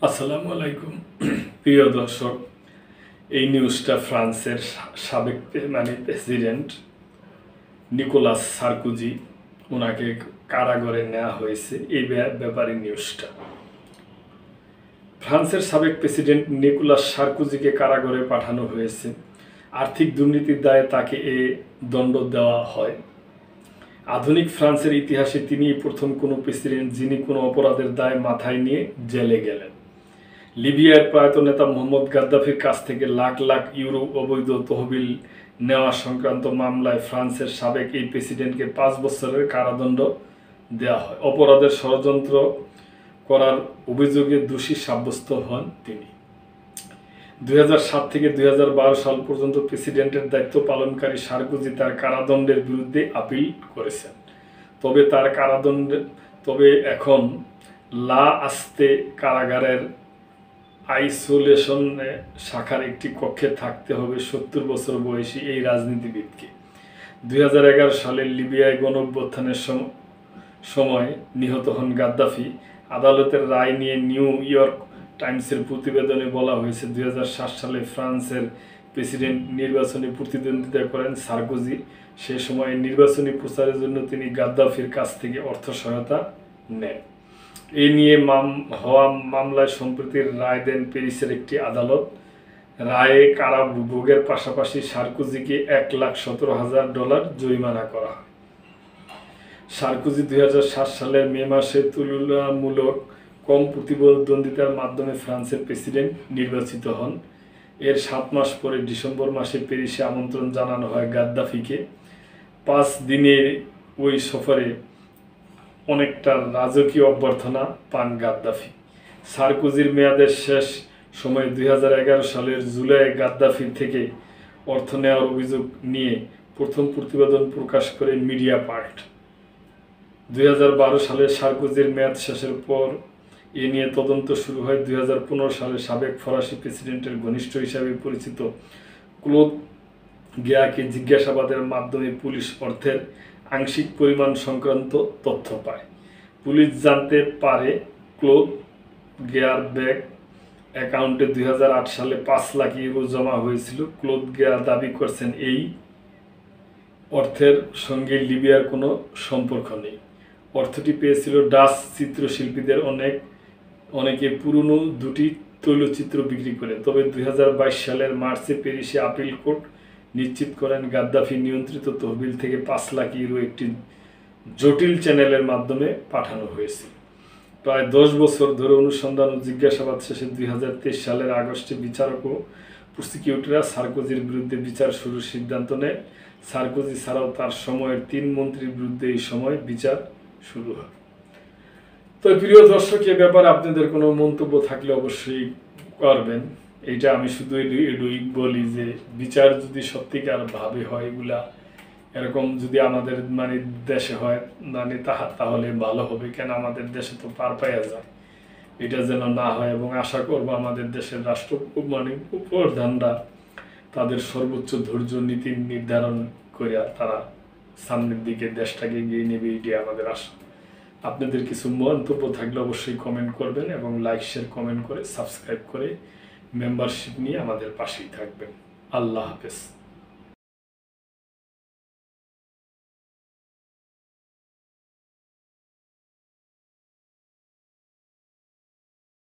আসসালামু আলাইকুম প্রিয় দর্শক। এই নিউজটা ফ্রান্সের সাবেক প্রেসিডেন্ট নিকোলাস সার্কোজি, ওনাকে কারাগারে নেওয়া হয়েছে। এই ব্যাপারে নিউজটা ফ্রান্সের সাবেক প্রেসিডেন্ট নিকোলাস সার্কোজিকে কারাগারে পাঠানো হয়েছে। আর্থিক দুর্নীতির দায়ে তাকে এ দণ্ড দেওয়া হয়। আধুনিক ফ্রান্সের ইতিহাসে তিনিই প্রথম কোনো প্রেসিডেন্ট যিনি কোনো অপরাধের দায় মাথায় নিয়ে জেলে গেলেন। লিবিয়ার প্রয়াত নেতা মোহাম্মদ গাদ্দাফির কাছ থেকে লাখ লাখ ইউরো অবৈধ তহবিল নেওয়া সংক্রান্ত মামলায় ফ্রান্সের সাবেক এই প্রেসিডেন্টকে 5 বছরের কারাদণ্ড দেওয়া হয়। অপরাধের ষড়যন্ত্র করার অভিযোগে দোষী সাব্যস্ত হন তিনি। 2007 থেকে 2012 সাল পর্যন্ত প্রেসিডেন্টের দায়িত্ব পালনকারী সার্কোজি তার কারাদণ্ডের বিরুদ্ধে আপিল করেছেন। তবে এখন লা আস্তে কারাগারের আইসোলেশন শাখার একটি কক্ষে থাকতে হবে 70 বছর বয়সী এই রাজনীতিবিদকে। 2011 সালে লিবিয়ায় গণঅভ্যুত্থানের সময় নিহত হন গাদ্দাফি। আদালতের রায় নিয়ে নিউ ইয়র্ক টাইমসের প্রতিবেদনে বলা হয়েছে, 2007 সালে ফ্রান্সের প্রেসিডেন্ট নির্বাচনে প্রতিদ্বন্দ্বিতা করেন সার্কোজি। সে সময় নির্বাচনী প্রচারের জন্য তিনি গাদ্দাফির কাছ থেকে অর্থ সহায়তা নেন। এ নিয়ে হওয়া মামলায় সম্প্রতি রায় দেন প্যারিসের একটি আদালত। রায়ে কারাভোগের পাশাপাশি সার্কোজিকে $1,17,000 জরিমানা করা হয়। সার্কোজি 2007 সালের মে মাসে তুলনামূলক কম প্রতিদ্বন্দ্বিতার মাধ্যমে ফ্রান্সের প্রেসিডেন্ট নির্বাচিত হন। এর 7 মাস পরে ডিসেম্বর মাসে প্যারিসে আমন্ত্রণ জানানো হয় গাদ্দাফিকে। 5 দিনের ওই সফরে অনেকটা রাজকীয় অভ্যর্থনা পান গাদ্দাফি। সার্কোজির মেয়াদের শেষ সময়ে 2011 সালের জুলাই গাদ্দাফির থেকে অর্থ নেওয়ার অভিযোগ নিয়ে প্রথম প্রতিবেদন প্রকাশ করে মিডিয়াপার্ট। 2012 সালে সার্কোজির মেয়াদ শেষের পর এ নিয়ে তদন্ত শুরু হয়। 2015 সালে সাবেক ফরাসি প্রেসিডেন্টের ঘনিষ্ঠ হিসাবে পরিচিত ক্লোদ গেয়াকে জিজ্ঞাসাবাদের মাধ্যমে পুলিশ অর্থের আংশিক পরিমাণ সংক্রান্ত তথ্য পায়। পুলিশ জানতে পারে ক্লোদ গেয়ার ব্যাংক অ্যাকাউন্টে 2008 সালে 5 লাখ ইউরো জমা হয়েছিল। ক্লোদ গেয়া দাবি করছেন এই অর্থের সঙ্গে লিবিয়ার কোনো সম্পর্ক নেই। অর্থটি পেয়েছিল ডাচ চিত্রশিল্পীদের অনেকে পুরনো দুটি তৈলচিত্র বিক্রি করে। তবে 2022 সালের মার্চে প্যারিসে আপিল কোর্ট নিশ্চিত করেন গাদ্দাফি নিয়ন্ত্রিত তহবিল থেকে 5 লাখ ইউরো একটি জটিল চ্যানেলের মাধ্যমে পাঠানো হয়েছিল। প্রায় 10 বছর ধরে অনুসন্ধান ও জিজ্ঞাসাবাদ শেষে 2023 সালের আগস্টে বিচারক ও প্রসিকিউটররা সার্কোজির বিরুদ্ধে বিচার শুরুর সিদ্ধান্ত নেয়। সার্কোজি ছাড়াও তার সময়ের 3 মন্ত্রীর বিরুদ্ধে এই সময় বিচার শুরু হয়। তো প্রিয় দর্শক, এ ব্যাপারে আপনাদের কোনো মন্তব্য থাকলে অবশ্যই করবেন। এইটা আমি শুধু এটুই বলি যে বিচার যদি সত্যিকার ভাবে হয়, এগুলা এরকম যদি আমাদের দেশে হয় তাহলে ভালো হবে। কেন আমাদের দেশে তো পার পাইয়া যায়, এটা যেন না হয়। এবং আশা করবো আমাদের দেশের প্রধানরা তাদের সর্বোচ্চ ধৈর্য নীতি নির্ধারণ করে তারা সামনের দিকে দেশটাকে এগিয়ে নেবে, এটি আমাদের আশা। আপনাদের কিছু মন্তব্য থাকলে অবশ্যই কমেন্ট করবেন এবং লাইক শেয়ার কমেন্ট করে সাবস্ক্রাইব করে মেম্বারশিপ নিয়ে আমাদের পাশেই থাকবেন। আল্লাহ হাফেজ।